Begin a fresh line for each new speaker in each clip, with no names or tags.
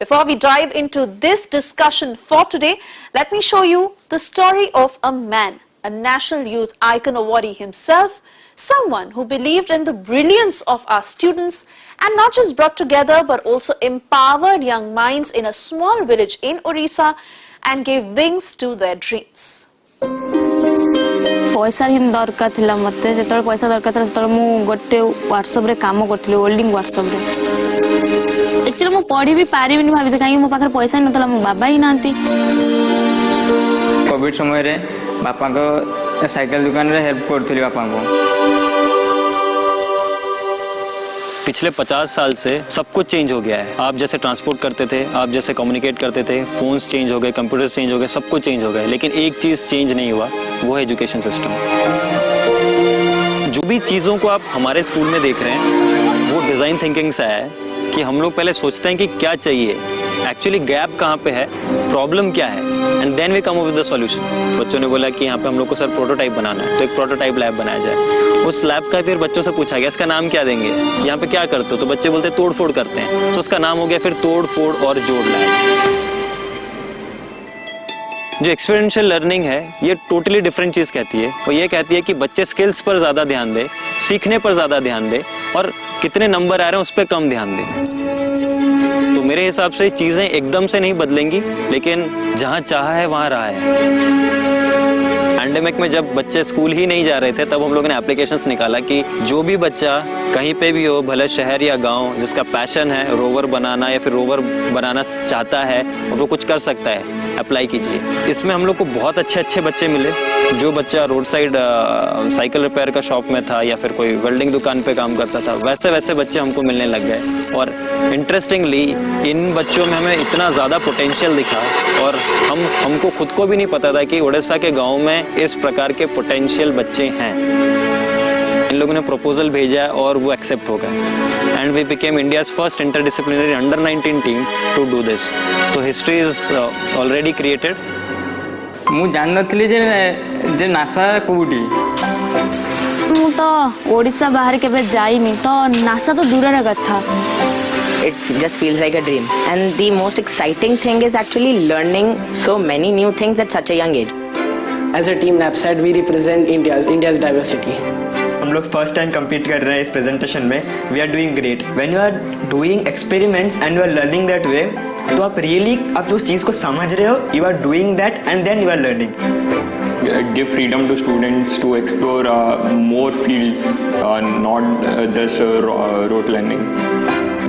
Before we dive into this discussion for today, let me show you the story of a man, a National Youth Icon awardee himself, someone who believed in the brilliance of our students and not just brought together but also empowered young minds in a small village in Orissa and gave wings to their dreams.
पैसा ही दरकार थिला मते जेतल पैसा दरकार थिला तल मु गोटे व्हाट्सएप रे काम करथले होल्डिंग व्हाट्सएप रे एक्चुअली मु पढी भी पारिबिनी भाबिते काई मो पाखर पैसा नतला मो बाबा ही नांती
कोविड समय रे बापा को साइकिल दुकान रे हेल्प करथली बापा को।
पिछले 50 साल से सब कुछ चेंज हो गया है। आप जैसे ट्रांसपोर्ट करते थे, आप जैसे कम्युनिकेट करते थे, फोन्स चेंज हो गए, कंप्यूटर्स चेंज हो गए, सब कुछ चेंज हो गया, लेकिन एक चीज चेंज नहीं हुआ, वो है एजुकेशन सिस्टम। जो भी चीजों को आप हमारे स्कूल में देख रहे हैं वो डिजाइन थिंकिंग से आया है कि हम लोग पहले सोचते हैं कि क्या चाहिए, एक्चुअली गैप कहाँ पे है, प्रॉब्लम क्या है, and then we come up with the solution. बच्चों ने बोला कि यहाँ पे हम लोग को सर प्रोटोटाइप बनाना है, तो एक प्रोटोटाइप लैब बनाया जाए। उस लैब का फिर बच्चों से पूछा गया इसका नाम क्या देंगे, यहाँ पे क्या करते हो, तो बच्चे बोलते तोड़ फोड़ करते हैं, तो उसका नाम हो गया फिर तोड़ फोड़ और जोड़ लैब। जो एक्सपीरियंशियल लर्निंग है ये टोटली डिफरेंट चीज कहती है। वो ये कहती है कि बच्चे स्किल्स पर ज्यादा ध्यान दे, सीखने पर ज्यादा ध्यान दे और कितने नंबर आ रहे हैं उस पर कम ध्यान दे। तो मेरे हिसाब से चीजें एकदम से नहीं बदलेंगी, लेकिन जहां चाहा है वहां रहा है। पैंडेमिक में जब बच्चे स्कूल ही नहीं जा रहे थे तब हम लोगों ने एप्लीकेशंस निकाला कि जो भी बच्चा कहीं पे भी हो, भले शहर या गांव, जिसका पैशन है रोवर बनाना या फिर रोवर बनाना चाहता है और वो कुछ कर सकता है, अप्लाई कीजिए। इसमें हम लोग को बहुत अच्छे बच्चे मिले। जो बच्चा रोड साइड साइकिल रिपेयर का शॉप में था या फिर कोई वेल्डिंग दुकान पे काम करता था, वैसे बच्चे हमको मिलने लग गए। और इंटरेस्टिंगली इन बच्चों में हमें इतना ज़्यादा पोटेंशियल दिखा और हमको खुद को भी नहीं पता था कि उड़ीसा के गाँव में इस प्रकार के पोटेंशियल बच्चे हैं। इन लोगों ने प्रपोजल भेजा और वो एक्सेप्ट हो गए and we became India's first interdisciplinary under 19 team to do this. तो हिस्ट्री इज ऑलरेडी क्रिएटेड।
मु जान नथली जे नासा कोउडी
मु तो ओडिसा बाहर केबे जाईनी, तो नासा तो दूर रे कथा।
It just feels like a dream, and the most exciting thing is actually learning so many new things at such a young age.
As a team NAPSAT we represent India's diversity.
हम लोग first time compete कर रहे हैं इस presentation में। We are doing great. When you are doing experiments and you are learning that way, तो आप really आप उस चीज़ को समझ रहे हो, you are doing that and then you are learning.
Give freedom to students to explore more fields, not just rote learning.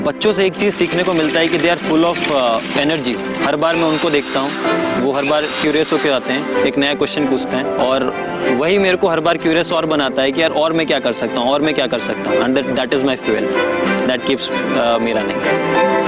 बच्चों से एक चीज़ सीखने को मिलता है कि they are full of energy. हर बार मैं उनको देखता हूँ, वो हर बार क्यूरियस होकर आते हैं, एक नया क्वेश्चन पूछते हैं और वही मेरे को हर बार क्यूरियस और बनाता है कि यार और मैं क्या कर सकता हूँ, और मैं क्या कर सकता हूँ। And that is my fuel that keeps me running.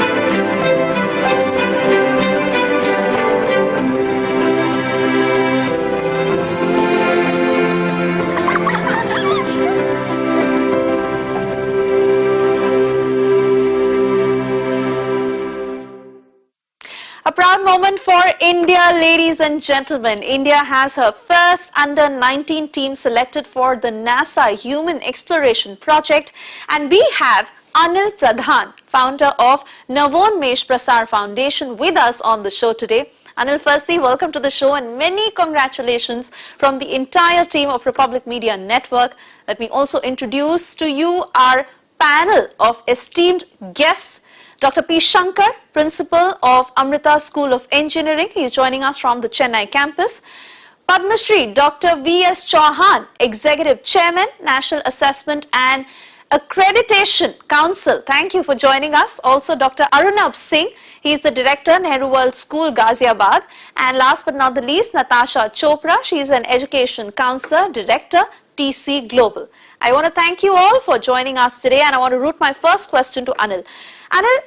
A proud moment for India, ladies and gentlemen. India has her first under-19 team selected for the NASA Human Exploration Project, and we have Anil Pradhan, founder of Navonmesh Prasar Foundation, with us on the show today. Anil, firstly, welcome to the show and many congratulations from the entire team of Republic Media Network. Let me also introduce to you our panel of esteemed guests. Dr. P. Shankar, Principal of Amrita School of Engineering. He is joining us from the Chennai campus. Padma Shri Dr. V.S. Chauhan, Executive Chairman, National Assessment and Accreditation Council. Thank you for joining us. Also, Dr. Arunabh Singh. He is the Director, Nehru World School, Ghaziabad. And last but not the least, Natasha Chopra. She is an Education Counselor, Director, TC Global. I want to thank you all for joining us today, and I want to root my first question to Anil. Anil,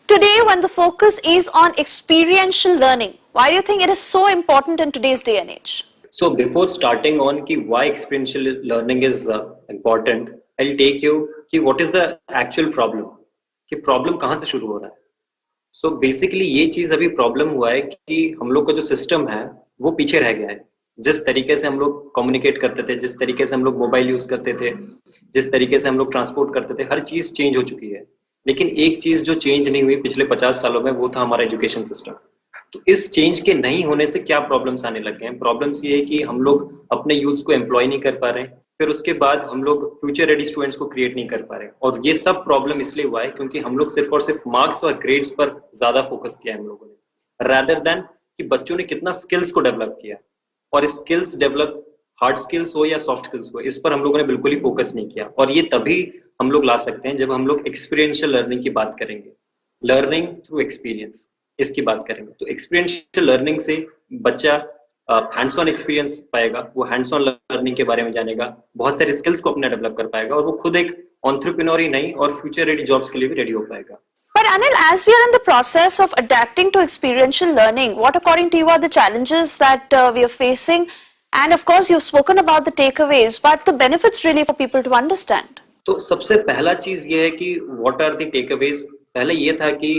today when the focus is on experiential learning, why do you think it is so important in today's day and age?
So before starting on ki why experiential learning is important, I'll take you ki what is the actual problem, कि problem कहाँ से शुरू हो रहा है. So basically ये चीज अभी problem हुआ है कि हम लोग का जो system है वो पीछे रह गया है. जिस तरीके से हम लोग कम्युनिकेट करते थे, जिस तरीके से हम लोग मोबाइल यूज करते थे, जिस तरीके से हम लोग ट्रांसपोर्ट करते थे, हर चीज चेंज हो चुकी है. लेकिन एक चीज जो चेंज नहीं हुई पिछले 50 सालों में वो था हमारा एजुकेशन सिस्टम। तो इस चेंज के नहीं होने से क्या प्रॉब्लम्स आने लग गए हैं? प्रॉब्लम्स ये है कि हम लोग अपने यूथ को एम्प्लॉय नहीं कर पा रहे हैं, फिर उसके बाद हम लोग फ्यूचर रेडी स्टूडेंट्स को क्रिएट नहीं कर पा रहे हैं। और ये सब प्रॉब्लम इसलिए हुआ है क्योंकि हम लोग सिर्फ और सिर्फ मार्क्स और ग्रेड्स पर ज्यादा फोकस किया है हम लोगों ने, रादर देन कि बच्चों ने कितना स्किल्स को डेवलप किया। और स्किल्स डेवलप, हार्ड स्किल्स हो या सॉफ्ट स्किल्स हो, इस पर हम लोगों ने बिल्कुल ही फोकस नहीं किया। और ये तभी हम लोग ला सकते हैं जब हम लोग एक्सपीरियंशियल लर्निंग की बात करेंगे, लर्निंग थ्रू एक्सपीरियंस, इसकी बात करेंगे। तो एक्सपीरियंशियल लर्निंग से बच्चा हैंड्स ऑन एक्सपीरियंस पाएगा, वो हैंड्स ऑन लर्निंग के बारे में जानेगा, बहुत सारे स्किल्स को अपने डेवलप कर पाएगा और वो खुद एक एंटरप्रेन्योर ही नहीं और फ्यूचर रेडी जॉब्स के लिए भी रेडी हो पाएगा।
But Anil, as we are in the process of adapting to experiential learning, what according to you are the challenges that we are facing? And of course, you've spoken about the takeaways, but the benefits really for people to understand.
तो सबसे पहला चीज ये है कि what are the takeaways. पहले ये था कि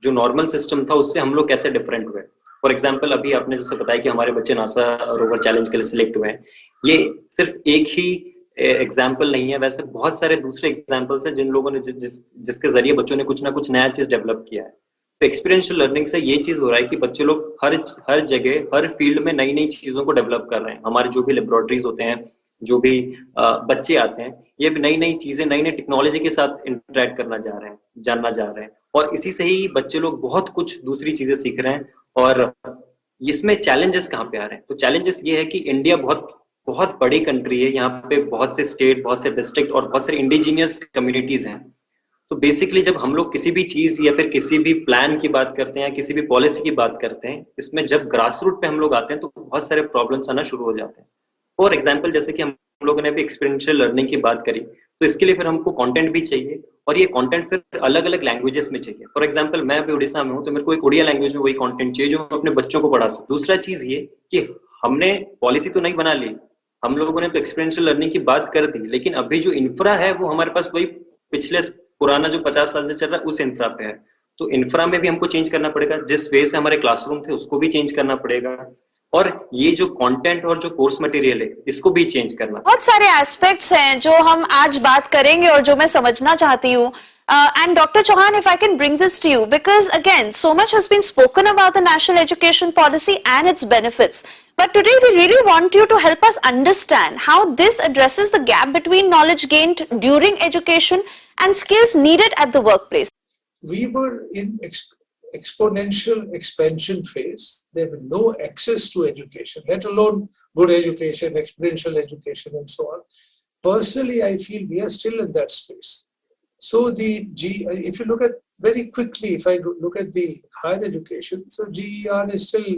जो नॉर्मल सिस्टम था उससे हम लोग कैसे डिफरेंट हुए। फॉर एग्जांपल, अभी आपने जैसे बताया कि हमारे बच्चे नासा रोवर चैलेंज के लिए सिलेक्ट हुए हैं, ये सिर्फ एक ही एग्जाम्पल नहीं है, वैसे बहुत सारे दूसरे एग्जाम्पल्स हैं जिन लोगों ने जिसके जरिए बच्चों ने कुछ ना कुछ नया चीज डेवलप किया है। तो एक्सपीरियंशियल लर्निंग से ये चीज हो रहा है कि बच्चे लोग हर जगह हर फील्ड में नई नई चीजों को डेवलप कर रहे हैं। हमारे जो भी लेबोरेटरीज होते हैं, जो भी बच्चे आते हैं, ये भी नई नई चीजें, नई नई टेक्नोलॉजी के साथ इंटरेक्ट करना जा रहे हैं, जानना जा रहे हैं, और इसी से ही बच्चे लोग बहुत कुछ दूसरी चीजें सीख रहे हैं। और इसमें चैलेंजेस कहाँ पे आ रहे हैं? तो चैलेंजेस ये है कि इंडिया बहुत बड़ी कंट्री है, यहाँ पे बहुत से स्टेट, बहुत से डिस्ट्रिक्ट और बहुत सारे इंडिजीनियस कम्युनिटीज हैं। तो बेसिकली जब हम लोग किसी भी चीज या फिर किसी भी प्लान की बात करते हैं या किसी भी पॉलिसी की बात करते हैं, इसमें जब ग्रास रूट पे हम लोग आते हैं तो बहुत सारे प्रॉब्लम्स आना शुरू हो जाते हैं। फॉर एग्जाम्पल, जैसे कि हम लोगों ने भी एक्सपीरियंशियल लर्निंग की बात करी, तो इसके लिए फिर हमको कंटेंट भी चाहिए और ये कंटेंट फिर अलग अलग लैंग्वेजेस में चाहिए। फॉर एग्जांपल, मैं अभी उड़ीसा में हूँ तो मेरे को एक उड़िया लैंग्वेज में वही कंटेंट चाहिए जो मैं अपने बच्चों को पढ़ा सकूं। दूसरा चीज ये कि हमने पॉलिसी तो नहीं बना ली, हम लोगों ने तो एक्सपीरियंशियल लर्निंग की बात कर दी, लेकिन अभी जो इंफ्रा है वो हमारे पास वही पिछले पुराना जो 50 साल से चल रहा है उस इंफ्रा पे है। तो इंफ्रा में भी हमको चेंज करना पड़ेगा, जिस वे से हमारे क्लासरूम थे उसको भी चेंज करना पड़ेगा, और ये जो कंटेंट और जो कोर्स मटेरियल है इसको भी चेंज करना।
बहुत सारे एस्पेक्ट्स हैं जो हम आज बात करेंगे और जो मैं समझना चाहती हूँ। And Dr. Chauhan, if I can bring this to you, because again, so much has been spoken about the National Education Policy and its benefits. But today we really want you to help us understand how this addresses the gap between knowledge gained during education and skills needed at the workplace.
We were in exponential expansion phase. There was no access to education, let alone good education, experiential education, and so on. Personally, I feel we are still in that space. So if you look at very quickly, if I look at the higher education, so GER is still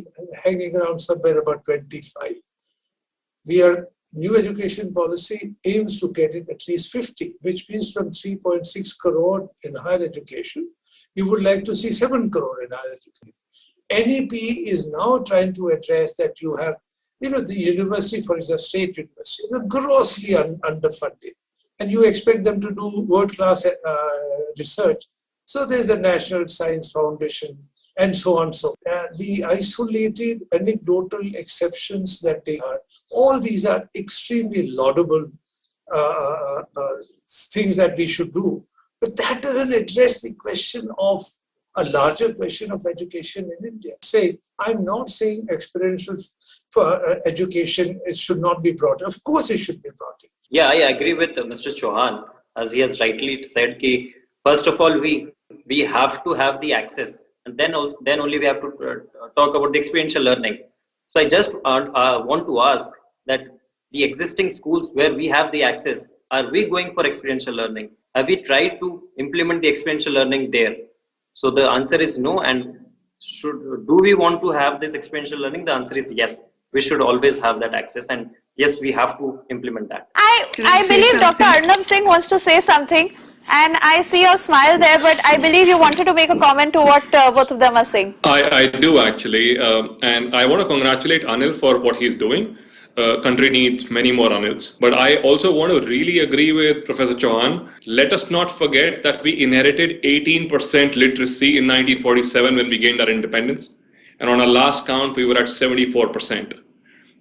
hanging around somewhere about 25. New education policy aims to get it at least 50, which means from 3.6 crore in higher education, you would like to see 7 crore in higher education. NEP is now trying to address that you have, the university, for example, state university, is grossly underfunded. And you expect them to do world-class research. So there's the National Science Foundation and so on. So the isolated anecdotal exceptions that they are, all these are extremely laudable things that we should do. But that doesn't address the question of a larger question of education in India. I'm not saying experiential education, it should not be brought in. Of course it should be brought in.
Yeah, I agree with Mr. Chauhan, as he has rightly said, ki first of all we have to have the access, and then only we have to talk about the experiential learning. So I just want to ask that the existing schools where we have the access, are we going for experiential learning? Have we tried to implement the experiential learning there? So the answer is no. And do we want to have this experiential learning? The answer is yes. We should always have that access, and yes, we have to implement that.
I believe Dr. Arnab Singh wants to say something, and I see a smile there, but I believe you wanted to make a comment to what both of them are saying.
I do actually, and I want to congratulate Anil for what he's doing. Country needs many more Anils. But I also want to really agree with Professor Chauhan. Let us not forget that we inherited 18% literacy in 1947 when we gained our independence. And on our last count, we were at 74%.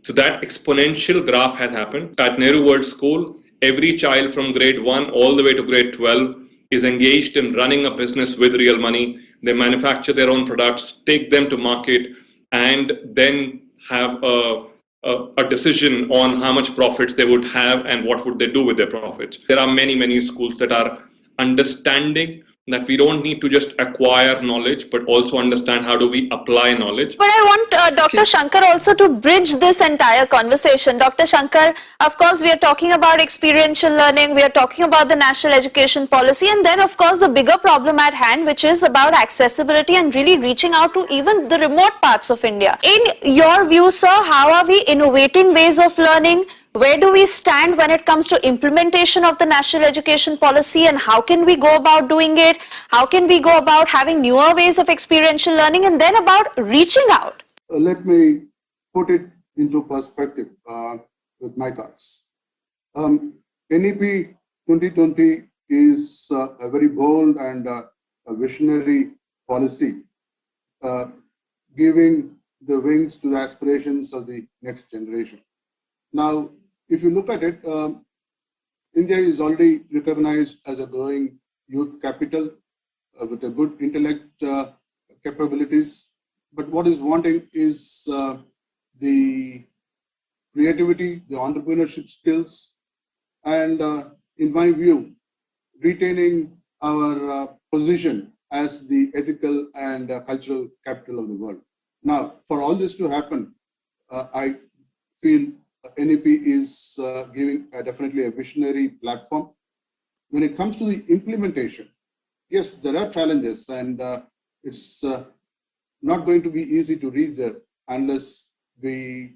So that exponential graph has happened. At Nehru World School, every child from grade 1 all the way to grade 12 is engaged in running a business with real money. They manufacture their own products, take them to market, and then have a decision on how much profits they would have and what would they do with their profits. There are many schools that are understanding that we don't need to just acquire knowledge, but also understand how do we apply knowledge.
But I want Dr. Shankar also to bridge this entire conversation. Dr. Shankar, of course, we are talking about experiential learning, we are talking about the national education policy, and then of course the bigger problem at hand, which is about accessibility and really reaching out to even the remote parts of India. In your view, sir, how are we innovating ways of learning? Where do we stand when it comes to implementation of the national education policy, and how can we go about doing it? How can we go about having newer ways of experiential learning, and then about reaching out?
Let me put it into perspective with my thoughts. NEP 2020 is a very bold and a visionary policy, giving the wings to the aspirations of the next generation. Now, if you look at it, India is already recognized as a growing youth capital with a good intellect capabilities. But what is wanting is the creativity, the entrepreneurship skills, and in my view, retaining our position as the ethical and cultural capital of the world. Now, for all this to happen, I feel NEP is giving definitely a visionary platform. When it comes to the implementation, yes, there are challenges, and it's not going to be easy to reach there unless we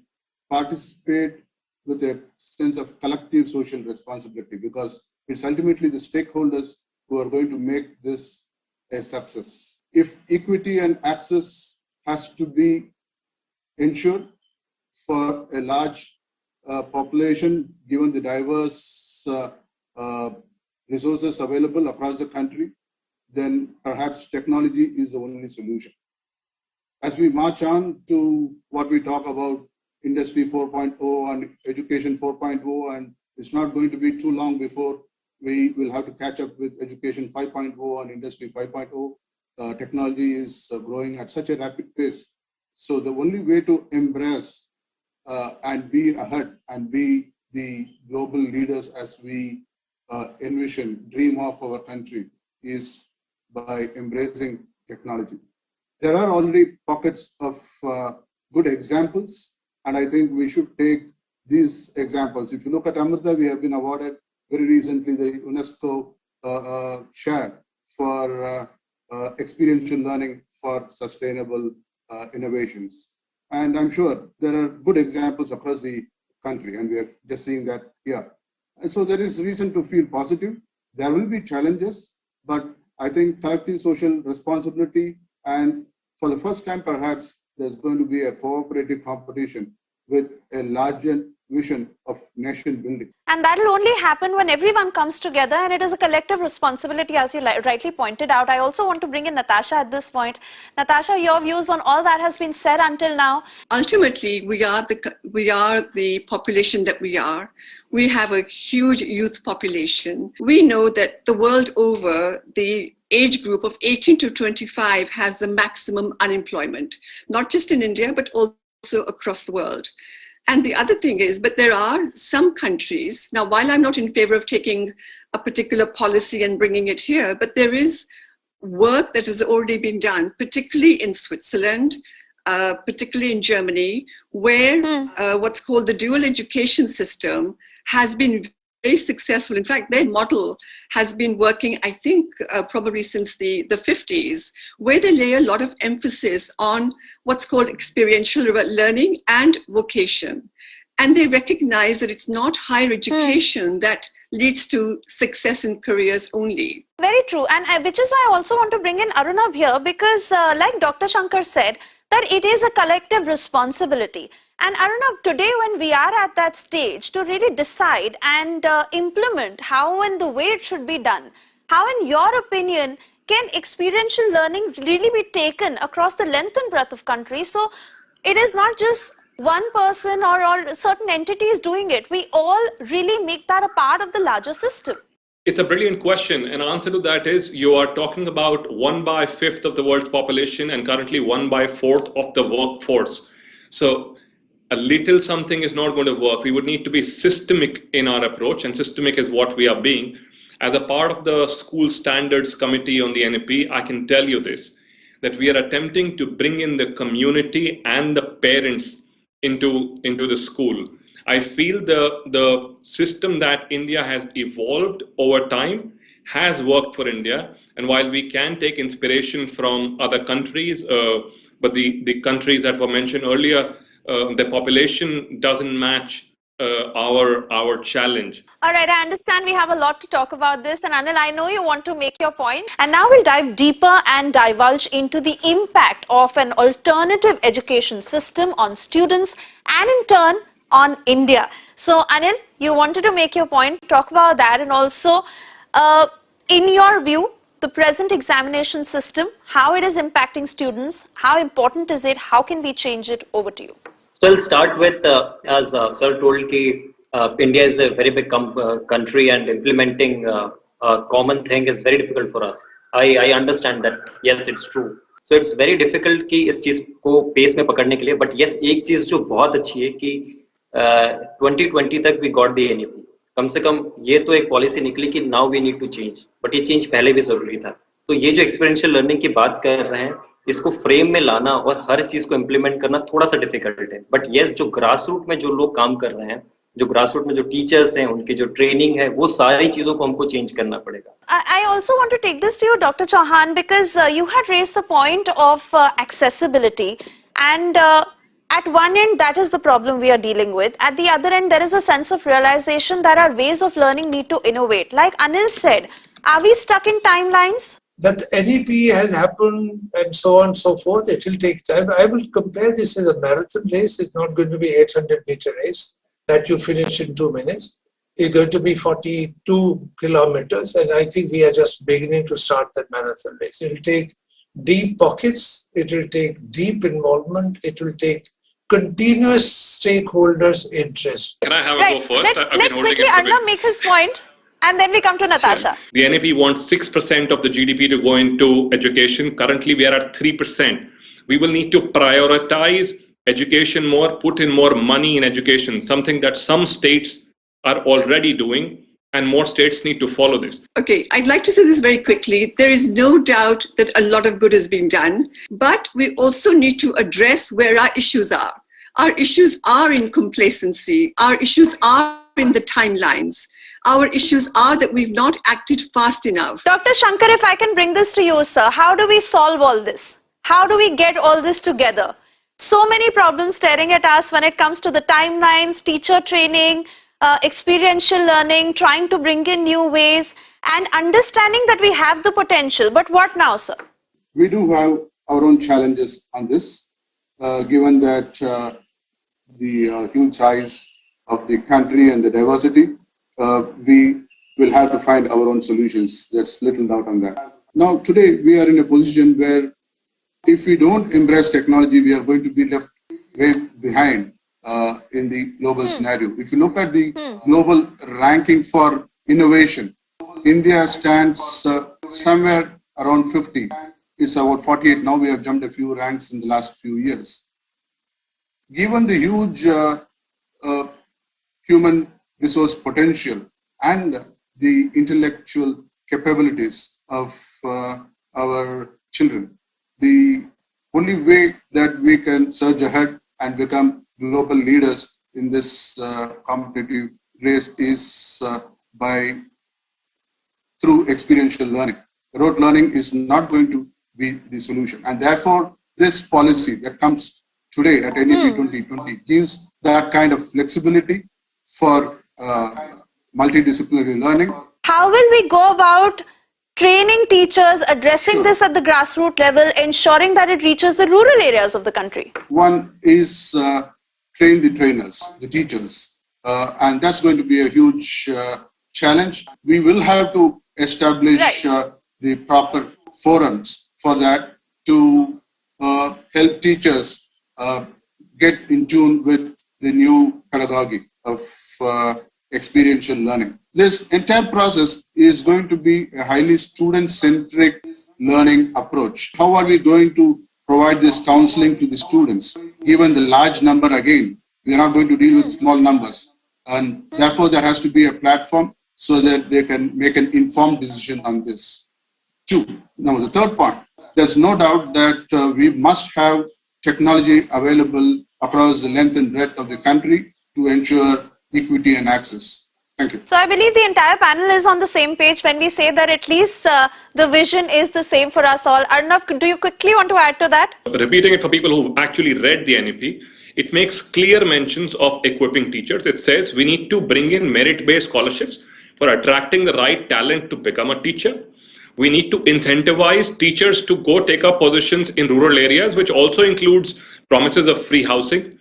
participate with a sense of collective social responsibility, because it's ultimately the stakeholders who are going to make this a success. If equity and access has to be ensured for a large population, given the diverse resources available across the country, then perhaps technology is the only solution. As we march on to what we talk about Industry 4.0 and Education 4.0, and it's not going to be too long before we will have to catch up with Education 5.0 and Industry 5.0. Technology is growing at such a rapid pace. So the only way to embrace and be ahead and be the global leaders as we envision, dream of our country, is by embracing technology. There are already pockets of good examples, and I think we should take these examples. If you look at Amrita, we have been awarded very recently the UNESCO share for experiential learning for sustainable innovations. And I'm sure there are good examples across the country, and we are just seeing that here. And so there is reason to feel positive. There will be challenges, but I think collective social responsibility, and for the first time, perhaps there's going to be a cooperative competition with a larger vision of nation building.
And that will only happen when everyone comes together, and it is a collective responsibility, as you rightly pointed out. I also want to bring in Natasha at this point. Natasha, your views on all that has been said until now.
Ultimately, we are the population that we are. We have a huge youth population. We know that the world over, the age group of 18 to 25 has the maximum unemployment, not just in India, but also across the world. And the other thing is, but there are some countries, now while I'm not in favor of taking a particular policy and bringing it here, but there is work that has already been done, particularly in Switzerland, particularly in Germany, where what's called the dual education system has been very successful. In fact, their model has been working, I think, probably since the 50s, where they lay a lot of emphasis on what's called experiential learning and vocation. And they recognize that it's not higher education that leads to success in careers only.
Very true. And which is why I also want to bring in Arunabh here, because like Dr. Shankar said, that it is a collective responsibility. And Arunabh, today when we are at that stage to really decide and implement how and the way it should be done, how in your opinion can experiential learning really be taken across the length and breadth of country? So it is not just one person or certain entities doing it. We all really make that a part of the larger system.
It's a brilliant question. An answer to that is you are talking about 1/5 of the world's population and currently 1/4 of the workforce. So a little something is not going to work. We would need to be systemic in our approach, and systemic is what we are being. As a part of the School Standards Committee on the NEP, I can tell you this, that we are attempting to bring in the community and the parents into the school. I feel the system that India has evolved over time has worked for India. And while we can take inspiration from other countries, but the countries that were mentioned earlier, the population doesn't match our challenge.
All right, I understand we have a lot to talk about this, and Anil, I know you want to make your point. And now we'll dive deeper and divulge into the impact of an alternative education system on students and in turn on India. So Anil, you wanted to make your point, talk about that, and also in your view, the present examination system, how it is impacting students, how important is it, how can we change it? Over to you.
So I'll start with, as Sir told, India is a very big country, and implementing a common thing is very difficult for us. I understand that, yes, it's true. So it's very difficult कि इस चीज को pace में पकड़ने के लिए, but yes, एक चीज जो बहुत अच्छी है कि 2020 तक we got the NEP. कम से कम ये तो एक पॉलिसी निकली कि now we need to change, but ये चेंज पहले भी जरूरी था. तो ये जो एक्सपीरियंशियल लर्निंग की बात कर रहे हैं, इसको फ्रेम में लाना और हर चीज को इम्प्लीमेंट करना थोड़ा सा डिफिकल्ट है. बट यस, जो ग्रास रूट में जो लोग काम कर रहे हैं, जो ग्रास रूट में जो टीचर्स हैं, उनकी जो ट्रेनिंग है, वो सारी चीजों को हमको चेंज करना पड़ेगा.
I also want to take this to you, Dr. Chauhan, because you had raised the point of accessibility, and at one end that is the problem we are dealing with. At the other end, there is a sense of realization that our ways of learning need to innovate. Like Anil said, are we stuck in timelines?
That NEP has happened and so on and so forth, it will take time. I will compare this as a marathon race. It's not going to be 800-meter race that you finish in 2 minutes. It's going to be 42 kilometers, and I think we are just beginning to start that marathon race. It will take deep pockets, it will take deep involvement, it will take continuous stakeholders' interest.
Can I have a go first?
Let quickly Arnab make his point. And then we come to Natasha.
Sure. The NEP wants 6% of the GDP to go into education. Currently, we are at 3%. We will need to prioritize education more, put in more money in education, something that some states are already doing, and more states need to follow this.
Okay, I'd like to say this very quickly. There is no doubt that a lot of good is being done, but we also need to address where our issues are. Our issues are in complacency. Our issues are in the timelines. Our issues are that we've not acted fast enough.
Dr. Shankar, if I can bring this to you, sir, how do we solve all this? How do we get all this together? So many problems staring at us when it comes to the timelines, teacher training, experiential learning, trying to bring in new ways, and understanding that we have the potential. But what now, sir?
We do have our own challenges on this, given that the huge size of the country and the diversity. We will have to find our own solutions. There's little doubt on that. Now, today, we are in a position where if we don't embrace technology, we are going to be left way behind in the global scenario. If you look at the global ranking for innovation, India stands somewhere around 50. It's about 48 now. We have jumped a few ranks in the last few years. Given the huge human resource potential and the intellectual capabilities of our children, the only way that we can surge ahead and become global leaders in this competitive race is through experiential learning. Rote learning is not going to be the solution, and therefore this policy that comes today at NEP 2020 gives that kind of flexibility for multidisciplinary learning.
How will we go about training teachers, addressing this at the grassroots level, ensuring that it reaches the rural areas of the country?
One is train the trainers, the teachers, and that's going to be a huge challenge. We will have to establish the proper forums for that to help teachers get in tune with the new pedagogy of experiential learning. This entire process is going to be a highly student-centric learning approach. How are we going to provide this counseling to the students? Given the large number again, we are not going to deal with small numbers. And therefore, there has to be a platform so that they can make an informed decision on this. Two. Now, the third point, there's no doubt that we must have technology available across the length and breadth of the country to ensure equity and access. Thank you.
So I believe the entire panel is on the same page when we say that at least the vision is the same for us all. Arnav, do you quickly want to add to that?
Repeating it for people who actually read the NEP, it makes clear mentions of equipping teachers. It says we need to bring in merit-based scholarships for attracting the right talent to become a teacher. We need to incentivize teachers to go take up positions in rural areas, which also includes promises of free housing.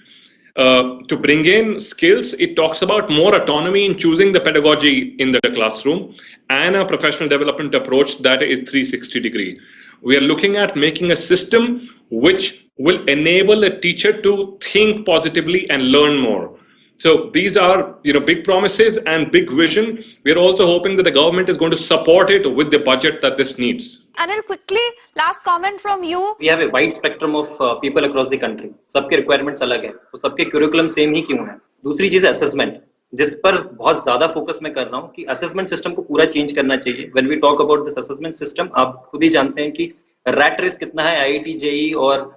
To bring in skills, it talks about more autonomy in choosing the pedagogy in the classroom and a professional development approach that is 360 degree. We are looking at making a system which will enable a teacher to think positively and learn more. So these are, big promises and big vision. We are also hoping that the government is going to support it with the budget that this needs.
Anil, quickly, last comment from you.
We have a wide spectrum of people across the country. सबके requirements अलग है, तो सबके curriculum same ही क्यों है? दूसरी चीज है assessment, जिस पर बहुत ज़्यादा focus मैं कर रहा हूँ कि assessment system को पूरा change करना चाहिए. When we talk about this assessment system, आप खुद ही जानते हैं कि rat race कितना है IIT, JEE और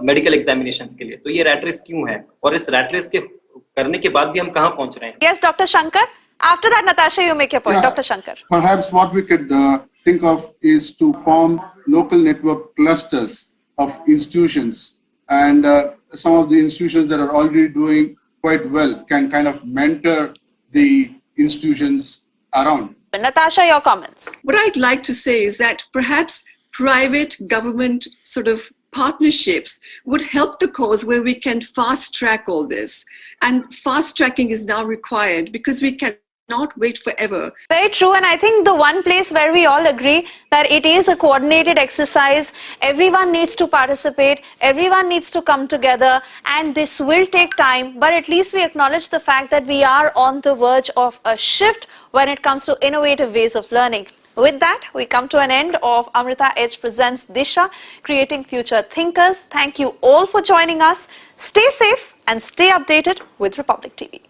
medical examinations के लिए. तो ये rat race क्यों है? और इस rat race के करने के बाद भी हम कहाँ पहुँच रहे हैं?
Yes, Dr. Shankar. After that, Natasha, you make your point. Dr. Shankar.
Perhaps what we could think of is to form local network clusters of institutions, and some of the institutions that are already doing quite well can kind of mentor the institutions around.
Natasha, your comments.
What I'd like to say is that perhaps private government sort of partnerships would help the cause, where we can fast track all this. And fast tracking is now required because we cannot wait forever.
Very true, and I think the one place where we all agree that it is a coordinated exercise, everyone needs to participate, everyone needs to come together, and this will take time, but at least we acknowledge the fact that we are on the verge of a shift when it comes to innovative ways of learning. With that, we come to an end of Amrita Edge Presents Disha, Creating Future Thinkers. Thank you all for joining us. Stay safe and stay updated with Republic TV.